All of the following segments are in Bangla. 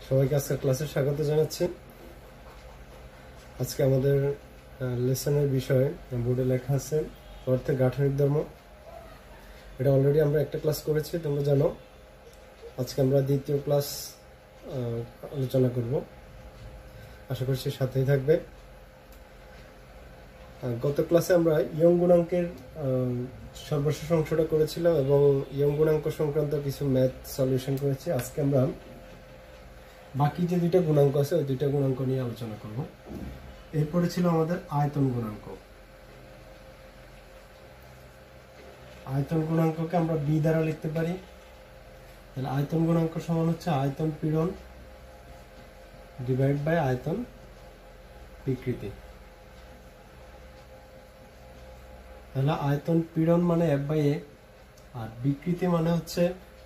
সবাইকে আজকের ক্লাসে স্বাগত জানাচ্ছি। আজকে আমাদের লেসনের বিষয় বোর্ডে লেখা আছে অর্থের গাঠনিক ধর্ম। এটা অলরেডি আমরা একটা ক্লাস করেছি, তোমরা জানো। আজকে আমরা দ্বিতীয় ক্লাস আলোচনা করব, আশা করছি সাথেই থাকবে। গত ক্লাসে আমরা ইয়ং গুণাঙ্কের সর্বশেষ অংশটা করেছিলাম এবং ইয়ং গুণাঙ্ক সংক্রান্ত কিছু ম্যাথ সলিউশন করেছি। আজকে আমরা বাকি যে দুইটা গুণাঙ্ক আছে ওই দুইটা গুণাঙ্ক নিয়ে আলোচনা করব। এরপরে ছিল আমাদের আয়তন গুণাঙ্ক। আয়তন গুণাঙ্ককে আমরা বি দ্বারা লিখতে পারি। তাহলে আয়তন গুণাঙ্ক সমান হচ্ছে আয়তন পীড়ন ডিভাইড বাই আয়তন বিকৃতি। তাহলে আয়তন পীড়ন মানে এফ বাই এ, আর বিকৃতি মানে হচ্ছে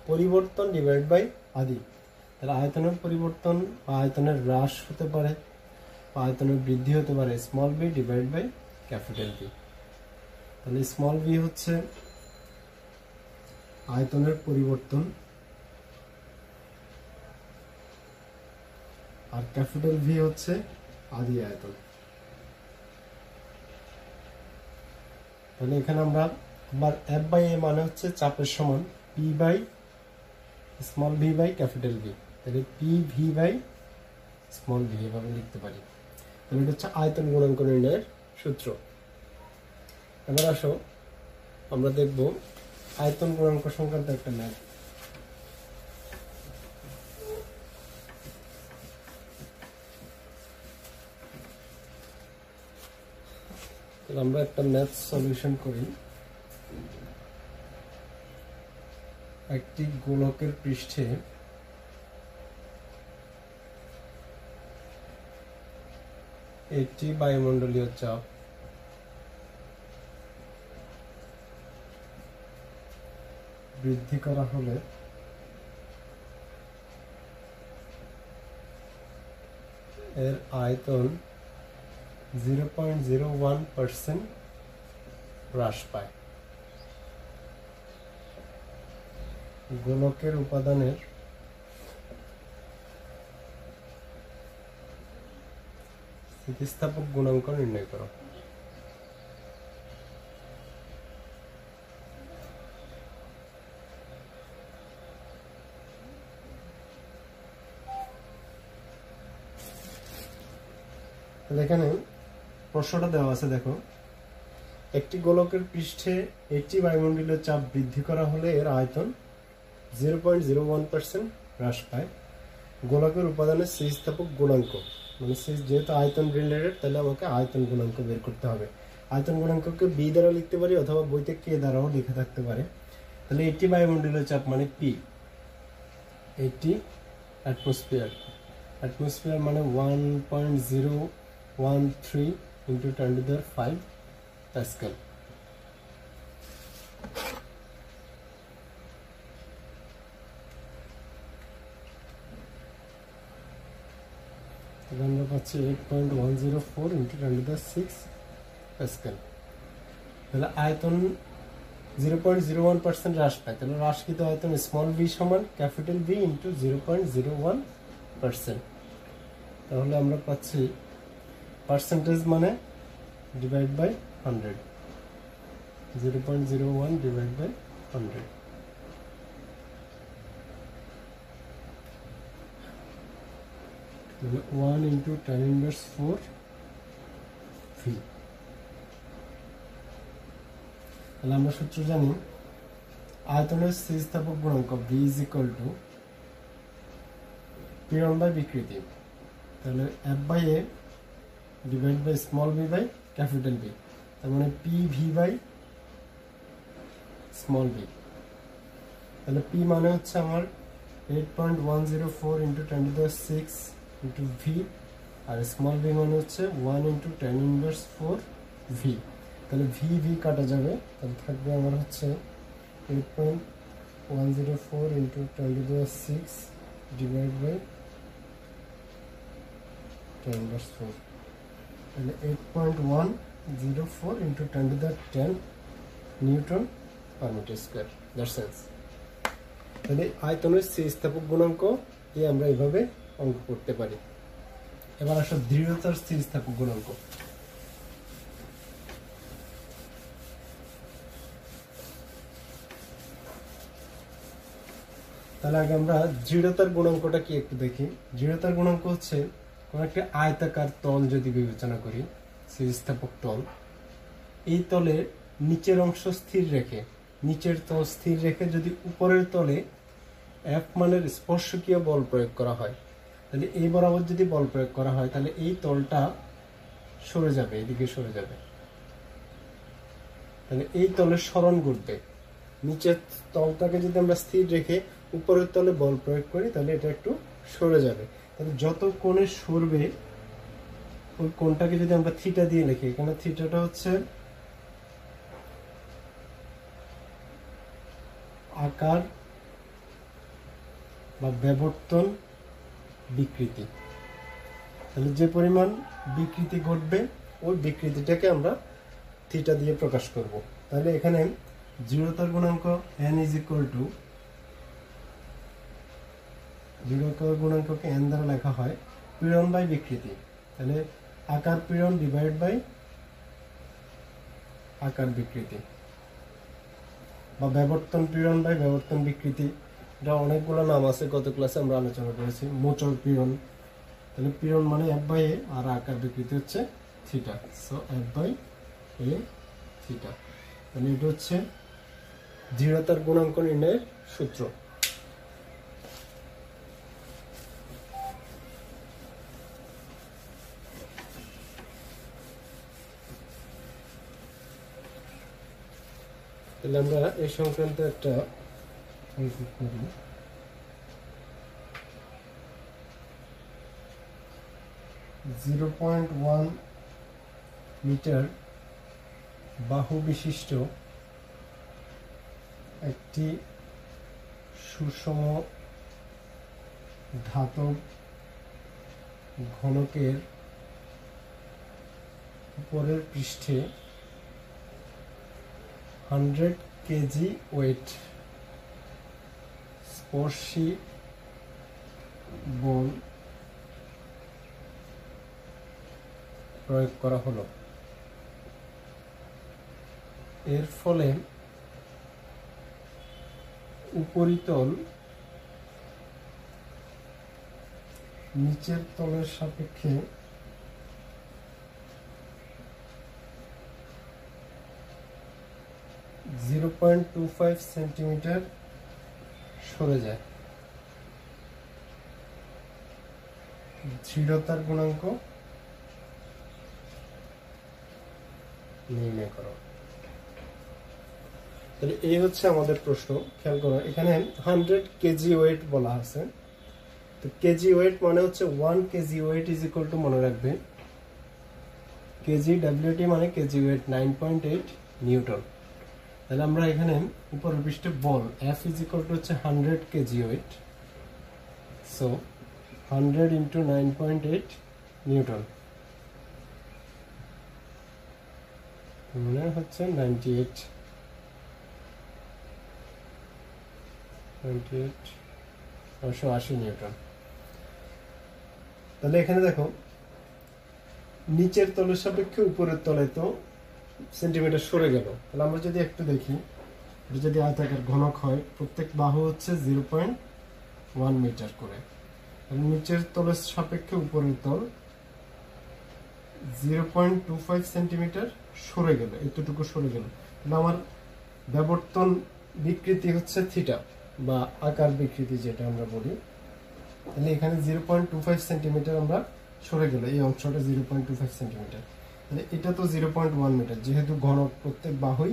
পরিবর্তন ডিভাইড বাই আদি। তাহলে আয়তনের পরিবর্তন বা আয়তনের হ্রাস হতে পারে বা আয়তনের বৃদ্ধি হতে পারে small B divide by capital B. তাহলে স্মল বি হচ্ছে আয়তনের পরিবর্তন আর ক্যাপিটাল ভি হচ্ছে আদি আয়তন। তাহলে এখানে আমরা আবার এফ বাই এ মানে হচ্ছে চাপের সমান P by small V by capital V. তাহলে P V by small V এভাবে লিখতে পারি। তাহলে এটা হচ্ছে আয়তন গুণাঙ্ক নির্ণয়ের সূত্র। এবার আসো আমরা দেখব আয়তন গুণাঙ্ক সংক্রান্ত একটা ম্যাথ। তাহলে আমরা একটা ম্যাথ সলিউশন করি। একটি গোলকের পৃষ্ঠে একটি বায়ুমণ্ডলীয় চাপ বৃদ্ধি করা হলে এর আয়তন 0.01% হ্রাস পায়। গোলকের উপাদানের স্থিতিস্থাপক গুণাঙ্ক নির্ণয় করো। এখানে প্রশ্নটা দেওয়া আছে, দেখো। একটি গোলকের পৃষ্ঠে একটি বায়ুমণ্ডলীয় চাপ বৃদ্ধি করা হলে এর আয়তন 0.01% হ্রাস পায়। গোলকের উপাদানের স্থিতিস্থাপক গুণাঙ্ক, মানে যেহেতু আয়তন রিলেটেড তাহলে আমাকে আয়তন গুণাঙ্ক বের করতে হবে। আয়তন গুণাঙ্ককে বি দ্বারা লিখতে পারি অথবা বইতে কে দ্বারাও লেখা থাকতে পারে। তাহলে একটি বায়ুমণ্ডলীয় চাপ মানে পি, একটি অ্যাটমসফিয়ার। অ্যাটমসফিয়ার মানে 1.013 into 10⁵ প্যাসকেল। আমরা পাচ্ছি 8.104 into 10⁶ প্যাসকেল। তাহলে আয়তন 0.01% হ্রাস পায়। তাহলে হ্রাসকৃত আয়তন স্মল ভি সমান ক্যাপিটাল ভি ইন্টু 0.01%। তাহলে আমরা পাচ্ছি পার্সেন্টেজ মানে ডিভাইড বাই 100, 0.01 ডিভাইড বাই 100। তাহলে 1 into 10⁻⁴ ভি। তাহলে আমরা সূত্র জানি আয়তনের স্থিতিস্থাপক গুণাঙ্ক ভি ইজ ইকুয়াল টু পীড়ন বাই বিকৃতি। তাহলে F by A divide by small V by capital V. তার মানে P V by small V. তাহলে পি মানে হচ্ছে আমার 8.104 into 10⁶ into ভি, আর স্মল ভি মানে হচ্ছে 1 into 10⁻⁴ ভি। তাহলে ভি ভি কাটা যাবে, তাহলে থাকবে আমার হচ্ছে 8.104 into 10⁶ ডিভাইড বাই 10⁻⁴। তাহলে 8.104 into 10⁻⁻10 newton per metre square. That's sense. তাহলে আয়তনের স্থিতিস্থাপক গুণাঙ্ক দিয়ে আমরা এইভাবে অঙ্ক করতে পারি। এবার আসো দৃঢ়তার স্থিতিস্থাপক গুণাঙ্ক। তাহলে আগে আমরা দৃঢ়তার গুণাঙ্কটা কি একটু দেখি। দৃঢ়তার গুণাঙ্ক হচ্ছে কোন একটা আয়তাকার তল যদি বিবেচনা করি, স্থিতিস্থাপক তল, এই তলের নিচের অংশ স্থির রেখে, নিচের তল স্থির রেখে যদি উপরের তলে F মানের স্পর্শকীয় বল প্রয়োগ করা হয়, তাহলে এই বরাবর যদি বল প্রয়োগ করা হয় তাহলে এই তলটা সরে যাবে, এদিকে সরে যাবে। তাহলে এই তলের সরণ ঘটবে। নিচের তলটাকে যদি আমরা স্থির রেখে উপরের তলে বল প্রয়োগ করি তাহলে এটা একটু সরে যাবে। তাহলে যত কোণে সরবে ওই কোণটাকে যদি আমরা থিটা দিয়ে লিখি, এখানে থিটাটা হচ্ছে আকার বা বিবর্তন বিকৃতি। তাহলে যে পরিমাণ বিকৃতি ঘটবে ওই বিকৃতিটাকে আমরা থিটা দিয়ে প্রকাশ করব। তাহলে এখানে দৃঢ়তার গুণাঙ্ক n ইজ ইকুয়াল টু, দৃঢ়তার গুণাঙ্ককে n দ্বারা লেখা হয় পীড়ন বাই বিকৃতি। তাহলে আকার পীড়ন ডিভাইড বাই আকার বিকৃতি, বা বিবর্তন পীড়ন বাই বিবর্তন বিকৃতি। এটা অনেকগুলো নাম আছে, গত ক্লাসে আমরা আলোচনা করেছি। মোচড় পীড়ন, তাহলে পীড়ন মানে f/a আর আকার বিকৃতি হচ্ছে থিটা। So f/a theta. তাহলে এটা হচ্ছে দৃঢ়তার গুণাঙ্ক নির্ণয়ের সূত্র। তাহলে আমরা এই সংক্রান্ত একটা 0.1 মিটার বাহু বিশিষ্ট একটি সুষম ধাতব ঘনকের উপরের পৃষ্ঠে 100 কেজি ওয়েট স্পর্শী বল প্রয়োগ করা হলো। এর ফলে উপরিতল নিচের তলের সাপেক্ষে 0.25 সেন্টিমিটার সরে যায়। দৃঢ়তার গুণাঙ্ক নির্ণয় করো। তাহলে এই হচ্ছে আমাদের প্রশ্ন। খেয়াল করো, এখানে 100 কেজি ওয়েট বলা আছে। তো কেজি ওয়েট মানে হচ্ছে 1 KG weight is equal to, মনে রাখবে কেজি, ডব্লিউটি মানে কেজি ওয়েট 9.8 নিউটন। তাহলে আমরা এখানে উপরের পৃষ্ঠে বল F ইজ ইকুয়াল টু হচ্ছে 100 KG weight. So 100 into 9.8 newton মানে হচ্ছে 980 নিউটন। তাহলে এখানে দেখো নিচের তলের সাপেক্ষে উপরের তলে তো সেন্টিমিটার সরে গেল। তাহলে আমরা যদি একটু দেখি, যদি আয়তাকার ঘনক হয়, প্রত্যেক বাহু হচ্ছে 0.1 মিটার করে। তাহলে নিচের তলের সাপেক্ষে উপরের তল 0.25 সেন্টিমিটার সরে গেল, এতটুকু সরে গেল। তাহলে আমার বিবর্তন বিকৃতি হচ্ছে থিটা বা আকার বিকৃতি যেটা আমরা বলি। তাহলে এখানে 0.25 সেন্টিমিটার আমরা সরে গেল, এই অংশটা 0.25 সেন্টিমিটার। তাহলে এটা তো 0.1 মিটার, যেহেতু ঘনক প্রত্যেক বাহুই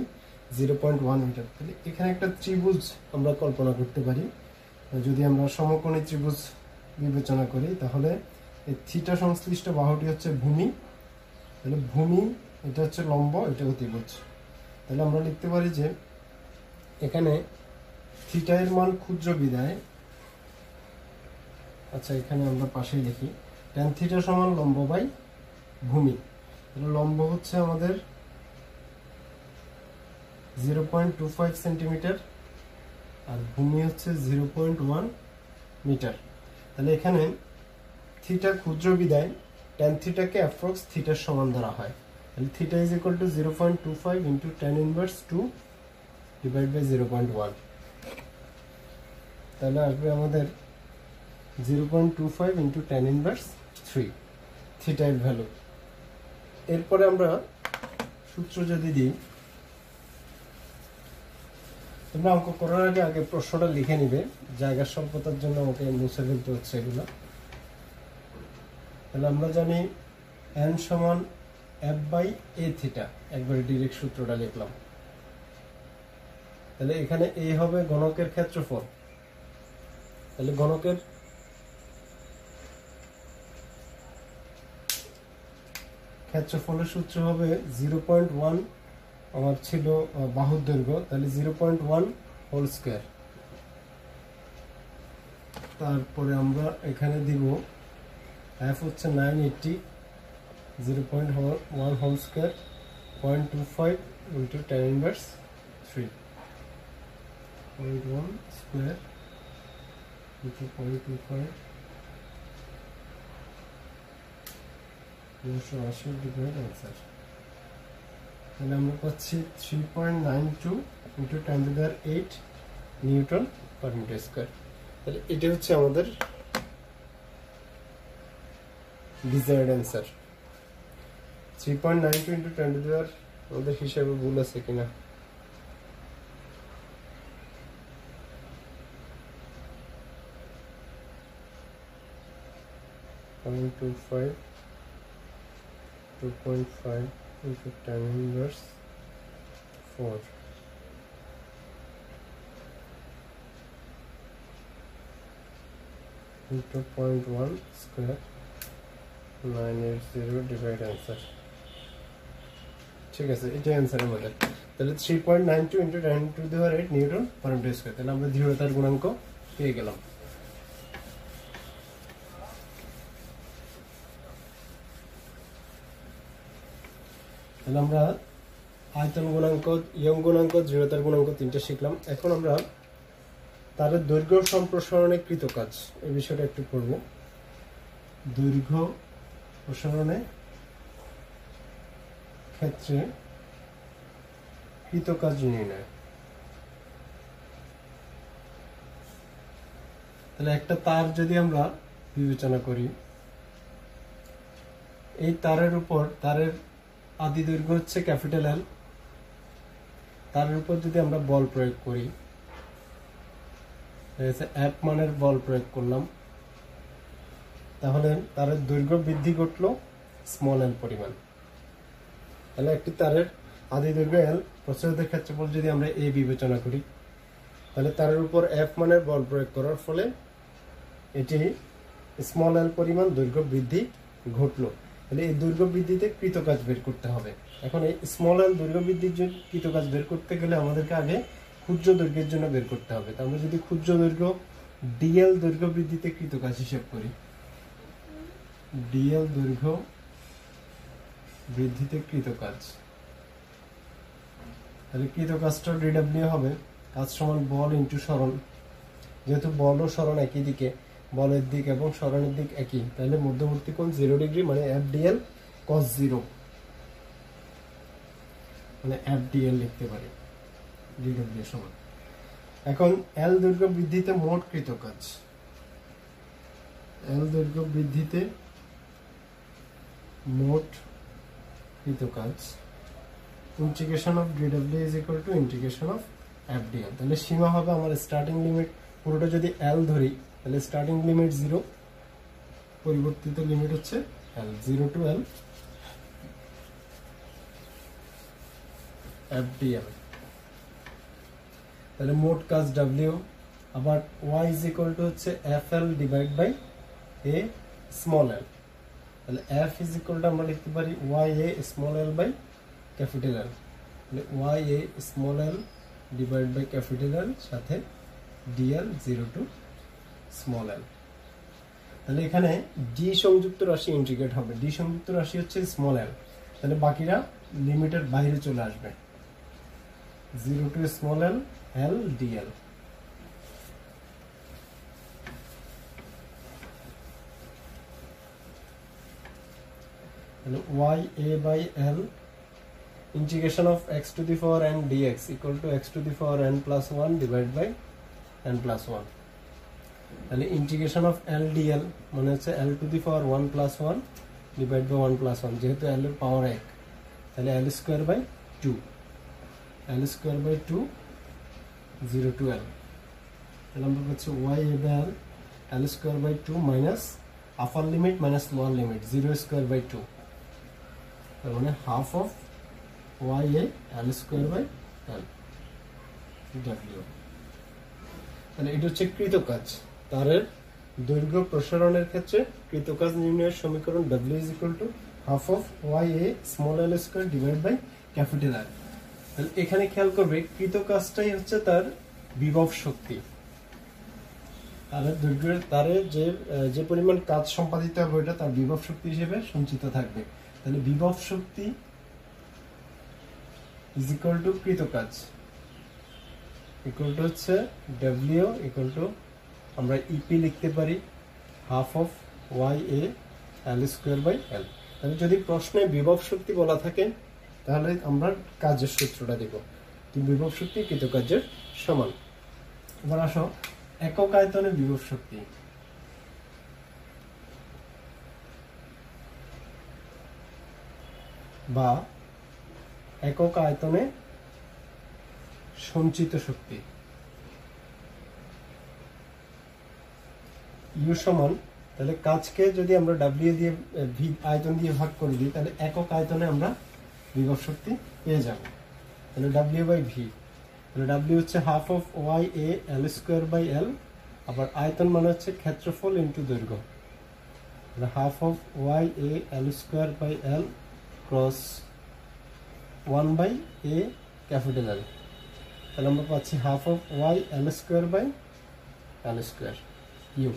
0.1 মিটার। তাহলে এখানে একটা ত্রিভুজ আমরা কল্পনা করতে পারি। যদি আমরা সমকোণী ত্রিভুজ বিবেচনা করি তাহলে এই থিটা সংশ্লিষ্ট বাহুটি হচ্ছে ভূমি। তাহলে ভূমি, এটা হচ্ছে লম্ব, এটা অতিভুজ। তাহলে আমরা লিখতে পারি যে এখানে থিটা এর মান ক্ষুদ্র বিদায়, আচ্ছা এখানে আমরা পাশেই লিখি tan থিটা সমান লম্ব বাই ভূমি। তাহলে লম্ব হচ্ছে আমাদের 0.25 সেন্টিমিটার আর ভূমি হচ্ছে 0.1 মিটার। তাহলে এখানে থিটা ক্ষুদ্র বিদায় tan থিটাকে অ্যাপ্রক্স থিটার সমান ধরা হয়। তাহলে theta is equal to 0.25 into tan inverse 2 divide by 0.1। তাহলে আসবে আমাদের 0.25 ইন্টু tan ইনভার্স 3 থিটা এর ভ্যালু। এরপরে আমরা সূত্র যদি দিই, তোমরা অঙ্ক করার আগে প্রশ্নটা লিখে নিবে, জায়গার স্বল্পতার জন্য আমাকে মুছে ফেলতে হচ্ছে এগুলো। তাহলে আমরা জানি n সমান f বাই a থিটা, একবারে ডিরেক্ট সূত্রটা লিখলাম। তাহলে এখানে a হবে ঘনকের ক্ষেত্রফল, তাহলে ঘনকের ক্ষেত্রফলের সূত্র হবে 0.1, আমার ছিল বাহুর দৈর্ঘ্য, তাহলে 0.1 হোল স্কয়ার। তারপরে আমরা এখানে দিব f হচ্ছে 980, 0.1 whole square 0.25 into tan inverse 3, 0.1 square into 0.25 280 divide answer. তাহলে আমরা পাচ্ছি 3.92 into 10⁸ newton per metre square. তাহলে এটা হচ্ছে আমাদের ডিজায়ার্ড आंसर। 3.92 ইন্টু 10⁸, আমাদের হিসাবে ভুল আছে কিনা, .25 2.5 into tan inverse 4 into 0.1 square 980 divide answer। ঠিক আছে, এটাই आंसर আমাদের। তাহলে 3.92 into 10⁸ newton per metre square. তাহলে আমরা দৃঢ়তার গুণাঙ্ক পেয়ে গেলাম। তাহলে আমরা আয়তন গুণাঙ্ক, ইয়ং গুণাঙ্ক, দৃঢ়তার গুণাঙ্ক তিনটা শিখলাম। এখন আমরা তারের দৈর্ঘ্য সম্প্রসারণে কৃত কাজ এই বিষয়টা একটু পড়ব। দৈর্ঘ্য প্রসারণে ক্ষেত্রে কৃত কাজ নির্ণয়। তাহলে একটা তার যদি আমরা বিবেচনা করি, এই তারের উপর, তারের আদি দৈর্ঘ্য হচ্ছে ক্যাপিটাল এল, তার উপর যদি আমরা বল প্রয়োগ করি, এফ মানের বল প্রয়োগ করলাম, তাহলে তারের দৈর্ঘ্য বৃদ্ধি ঘটলো স্মল এল পরিমাণ। তাহলে একটি তারের আদি দৈর্ঘ্য এল, প্রসারিতের ক্ষেত্রফল যদি আমরা এ বিবেচনা করি, তাহলে তারের উপর এফ মানের বল প্রয়োগ করার ফলে এটি স্মল এল পরিমাণ দৈর্ঘ্য বৃদ্ধি ঘটলো। তাহলে এই দৈর্ঘ্য বৃদ্ধিতে কৃত কাজ বের করতে হবে। এখন এই স্মল এল দৈর্ঘ্য বৃদ্ধির জন্য কৃত কাজ বের করতে গেলে আমাদেরকে আগে ক্ষুদ্র দৈর্ঘ্যের জন্য বের করতে হবে। তো আমরা যদি ক্ষুদ্র দৈর্ঘ্য ডিএল দৈর্ঘ্য বৃদ্ধিতে কৃত কাজ হিসেব করি, ডিএল দৈর্ঘ্য বৃদ্ধিতে কৃত কাজ, তাহলে কৃত কাজটা ডিডব্লিউ হবে কাজ সমান বল ইন্টু সরণ। যেহেতু বল ও সরণ একই দিকে, বলের দিক এবং সরণের দিক একই, তাহলে মধ্যবর্তী কোণ 0 ডিগ্রি, মানে FDL cos 0, মানে FDL লিখতে পারি, ডিডব্লিউ সমান। এখন এল দৈর্ঘ্য বৃদ্ধিতে মোট কৃত কাজ, এল দৈর্ঘ্য বৃদ্ধিতে মোট কৃত কাজ, integration of DW is equal two integration of FDL। তাহলে সীমা হবে আমার স্টার্টিং লিমিট, পুরোটা যদি এল ধরি তাহলে স্টার্টিং লিমিট 0, পরিবর্তিত লিমিট হচ্ছে এল, 0 টু এল FDL। তাহলে মোট কাজ W, আবার y ইজ ইকুয়াল টু হচ্ছে FL divide by a small l। তাহলে F ইজ ইকুয়াল টু আমরা লিখতে পারি YA small l by capital L। তাহলে YA small l divide by capital L সাথে DL 0 টু স্মল l। তাহলে এখানে D সংযুক্ত রাশি ইন্টিগ্রেট হবে, D সংযুক্ত রাশি হচ্ছে স্মল l, তাহলে বাকিরা লিমিটের বাইরে চলে আসবে, 0 to small l L DL। তাহলে Y A by L integration of X to the power N DX equal to X to the power N plus one divide by N plus one. তাহলে ইন্টিগ্রেশন অফ এল ডিএল মানে হচ্ছে L to the power one plus one divide by one plus one, যেহেতু এল এর পাওয়ার এক তাহলে L square by two, L square by two 0 to L। তাহলে আমরা পাচ্ছি Y A by L L square by two minus upper limit minus lower limit 0 square by two, তার মানে half of Y A L square by L W. তাহলে এটা হচ্ছে কৃতকাজ, তারের দৈর্ঘ্য প্রসারণের ক্ষেত্রে কৃতকাজ নির্ণয়ের সমীকরণ W is equal to half of YA small l square divided by capital R। তাহলে এখানে খেয়াল করবে কৃতকাজটাই হচ্ছে তার বিভব শক্তি, তারের দৈর্ঘ্যের তারে যে পরিমাণ কাজ সম্পাদিত হবে ওটা তার বিভব শক্তি হিসেবে সঞ্চিত থাকবে। তাহলে বিভব শক্তি is equal to কৃতকাজ ইকুয়াল টু হচ্ছে W ইকুয়াল টু আমরা ইপি লিখতে পারি half of Y A L square by L. তাহলে যদি প্রশ্নে বিভব শক্তি বলা থাকে তাহলে আমরা কাজের সূত্রটা দেব, বিভব শক্তি কৃতকার্যের সমান। এবার আসো একক আয়তনে বিভব শক্তি। বা একক আয়তনে সঞ্চিত শক্তি। ইউ সমান, তাহলে কাজকে যদি আমরা ডাব্লিউ দিয়ে ভি আয়তন দিয়ে ভাগ করে দিই তাহলে একক আয়তনে আমরা বিভব শক্তি পেয়ে যাব। তাহলে ডাব্লিউ বাই ভি, তাহলে ডাব্লিউ হচ্ছে half of Y A L square by L, আবার আয়তন মানে হচ্ছে ক্ষেত্রফল ইন্টু দৈর্ঘ্য, half of Y A L square by L cross 1 by A capital L. তাহলে আমরা পাচ্ছি half of Y L square by L square U.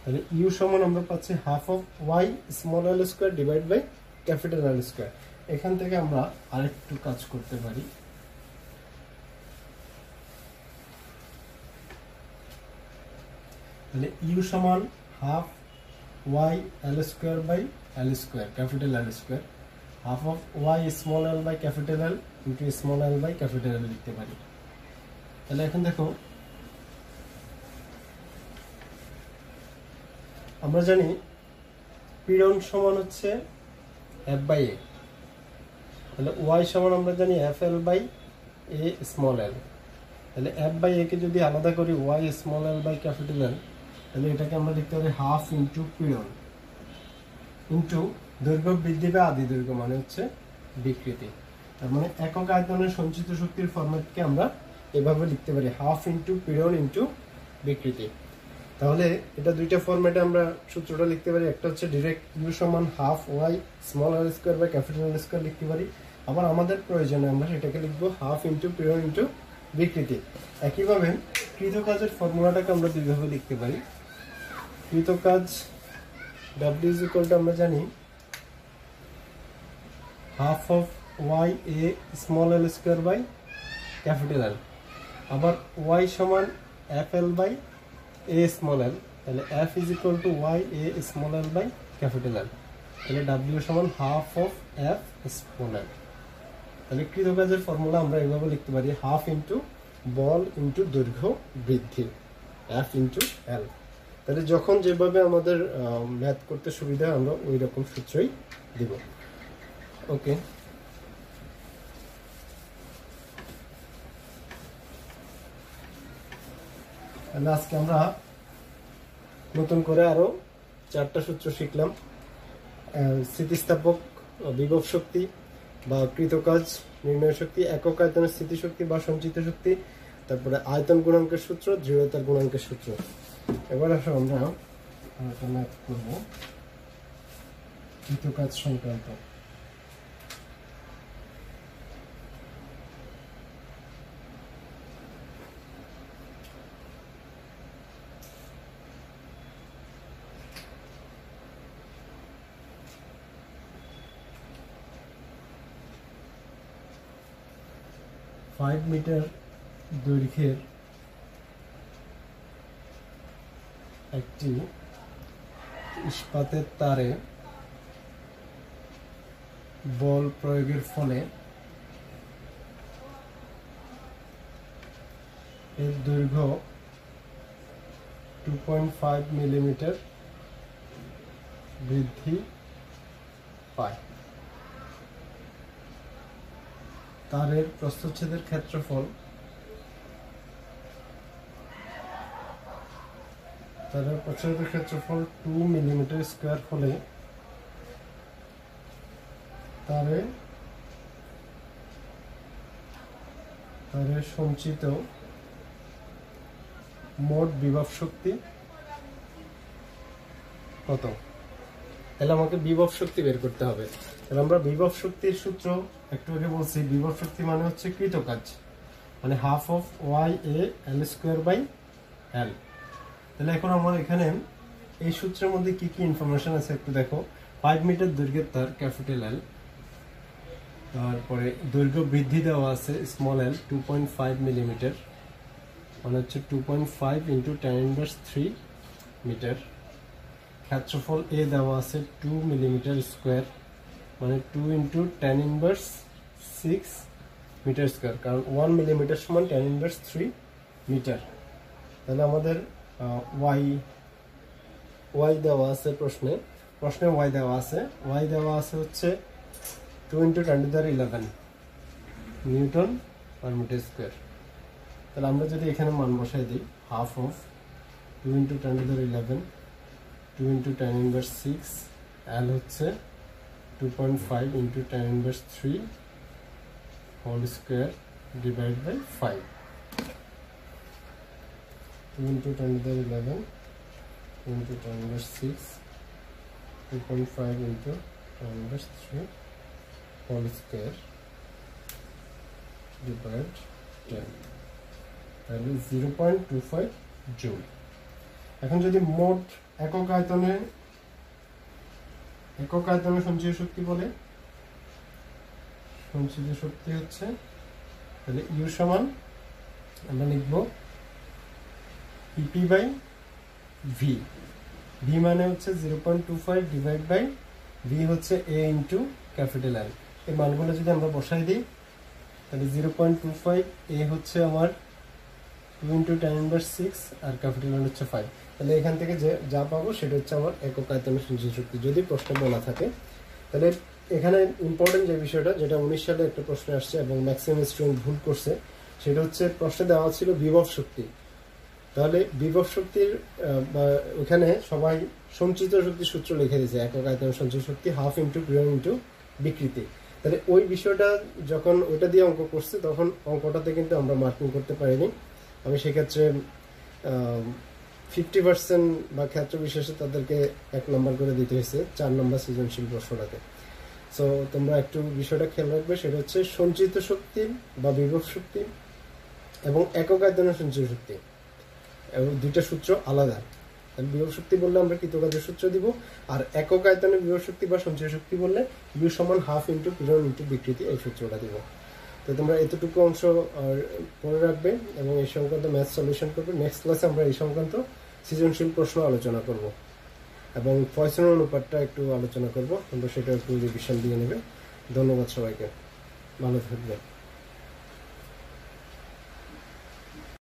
তাহলে ইউ সমান আমরা পাচ্ছি half of Y small L square divide by capital L square. এখান থেকে আমরা আরেকটু কাজ করতে পারি। তাহলে ইউ সমান half Y L square by L square capital L square, half of Y small L by capital L into small L by capital L লিখতে পারি। তাহলে এখন দেখো আমরা জানি পীড়ন সমান হচ্ছে এফ বাই এ, তাহলে ওয়াই সমান আমরা জানি F L by A small L. তাহলে এফ বাই এ কে যদি আলাদা করি Y small L by capital L, তাহলে এটাকে আমরা লিখতে পারি হাফ ইন্টু পীড়ন ইন্টু দৈর্ঘ্য বৃদ্ধি বা আদি দৈর্ঘ্য মানে হচ্ছে বিকৃতি। তার মানে একক আয়তনের সঞ্চিত শক্তির ফরম্যাটকে আমরা এভাবে লিখতে পারি হাফ ইন্টু পীড়ন ইন্টু বিকৃতি। তাহলে এটা দুইটা ফরম্যাটে আমরা সূত্রটা লিখতে পারি, একটা হচ্ছে ডিরেক্ট ইউ সমান half Y small L square by capital L square লিখতে পারি, আবার আমাদের প্রয়োজনে আমরা সেটাকে লিখবো হাফ ইন্টু পীড়ন ইন্টু বিকৃতি। একইভাবে কৃতকাজের ফর্মুলাটাকে আমরা দুইভাবে লিখতে পারি। কৃতকাজ ডাব্লিউ ইজ ইকুয়াল টু আমরা জানি half of Y A small L square by capital L, আবার ওয়াই সমান F L by A small L, তাহলে F is equal to Y A small L by capital L, তাহলে ডাব্লিউ সমান half of F small L. তাহলে কৃতকাজের ফর্মুলা আমরা এইভাবে লিখতে পারি হাফ ইন্টু বল ইন্টু দৈর্ঘ্য বৃদ্ধি এফ ইন্টু এল। তাহলে যখন যেভাবে আমাদের ম্যাথ করতে সুবিধা আমরা ওই রকম সূত্রই দিব। ওকে, তাহলে আজকে আমরা নতুন করে আরো 4টা সূত্র শিখলাম। স্থিতিস্থাপক বিভব শক্তি বা কৃতকাজ নির্ণয় শক্তি, একক আয়তনের স্থিতিশক্তি বা সঞ্চিত শক্তি, তারপরে আয়তন গুণাঙ্কের সূত্র, দৃঢ়তার গুণাঙ্কের সূত্র। এবার আসো আমরা ম্যাথ করবো কৃতকাজ সংক্রান্ত। ফাইভ মিটার দৈর্ঘ্যের একটি ইস্পাতের তারে বল প্রয়োগের ফলে এর দৈর্ঘ্য 2.5 মিলিমিটার বৃদ্ধি পায়। তারের প্রস্থচ্ছেদের ক্ষেত্রফল তারের প্রস্থচ্ছেদের ক্ষেত্রফল 2 মিলিমিটার স্কয়ার হলে তারের সঞ্চিত মোট বিভব শক্তি কত? তাহলে আমাকে বিভব শক্তি বের করতে হবে। তাহলে আমরা বিভব শক্তির সূত্র একটু আগে বলছি, বিভব শক্তি মানে হচ্ছে কৃতকাজ, মানে half of Y A L square by L. তাহলে এখন আমার এখানে এই সূত্রের মধ্যে কি কি ইনফরমেশন আছে একটু দেখো। 5 মিটার দৈর্ঘ্যের তার ক্যাপিটাল এল, তারপরে দৈর্ঘ্য বৃদ্ধি দেওয়া আছে স্মল এল 2.5 মিলিমিটার, মানে হচ্ছে 2.5 ইন্টু 10⁻³ মিটার। ক্ষেত্রফল এ দেওয়া আছে 2 মিলিমিটার স্কোয়ার, মানে 2 ইন্টু 10⁻6 মিটার স্কোয়ার, কারণ 1 মিলিমিটার সমান 10⁻³ মিটার। তাহলে আমাদের ওয়াই দেওয়া আছে প্রশ্নে ওয়াই দেওয়া আছে হচ্ছে 2 into 10⁻11 newton per metre square. তাহলে আমরা যদি এখানে মান বসাই দিই, half of 2 into 10⁻11 2 into 10⁻6 L হচ্ছে 2.5 into 10⁻³ whole square divide by 5। 2 into 10⁻11 2 into 10⁻6 2.5 into 10⁻³ whole square divide 10, তাহলে 0.25 জুল। এখন যদি মোট একক আয়তনে সঞ্চিত শক্তি বলে, সঞ্চিত শক্তি হচ্ছে, তাহলে ইউ সমান আমরা লিখব ইপি বাই ভি। ভি মানে হচ্ছে 0.25 ডিভাইড বাই ভি হচ্ছে এ ইন্টু ক্যাপিটাল এল। এই মানগুলো যদি আমরা বসাই দিই, তাহলে 0.25 এ হচ্ছে আমার 2 ইন্টু 10⁻6 আর ক্যাপিটাল এল হচ্ছে 5। তাহলে এখান থেকে যা পাবো সেটা হচ্ছে আমার একক আয়তনের সঞ্চিত শক্তি, যদি প্রশ্ন বলা থাকে। তাহলে এখানে ইম্পর্টেন্ট যে বিষয়টা, যেটা 19 সালে একটা প্রশ্ন আসছে এবং ম্যাক্সিমাম স্টুডেন্ট ভুল করছে, সেটা হচ্ছে প্রশ্নে দেওয়া ছিল বিভব শক্তি। তাহলে বিভব শক্তির ওখানে সবাই সঞ্চিত শক্তির সূত্র লিখে দিয়েছে, একক আয়তনের সঞ্চিত শক্তি হাফ ইন্টু পিরিয়ড ইন্টু বিকৃতি। তাহলে ওই বিষয়টা যখন ওইটা দিয়ে অঙ্ক করছে, তখন অঙ্কটাতে কিন্তু আমরা মার্কিং করতে পারিনি। আমি সেক্ষেত্রে 50% বা ক্ষেত্র বিশেষে তাদেরকে 1 নম্বর করে দিতে হয়েছে 4 নম্বর সৃজনশীল প্রশ্নটাতে। সো তোমরা একটু বিষয়টা খেয়াল রাখবে, সেটা হচ্ছে সঞ্চিত শক্তি বা বিভব শক্তি এবং একক আয়তনের সঞ্চিত শক্তি, এবং দুইটা সূত্র আলাদা। তাহলে বিভব শক্তি বললে আমরা কৃতকাজের সূত্র দিব, আর একক আয়তনের বিভব শক্তি বা সঞ্চয় শক্তি বললে ইউ সমান হাফ ইন্টু পিরিয়ড ইন্টু বিকৃতি, এই সূত্রটা দিব। তো তোমরা এতটুকু অংশ পড়ে রাখবে এবং এই সংক্রান্ত ম্যাথ সলিউশন করবে। নেক্সট ক্লাসে আমরা এই সংক্রান্ত সৃজনশীল প্রশ্ন আলোচনা করব এবং পয়সনের অনুপাতটা একটু আলোচনা করব, তোমরা সেটা একটু রিভিশন দিয়ে নেবে। ধন্যবাদ সবাইকে, ভালো থাকবে।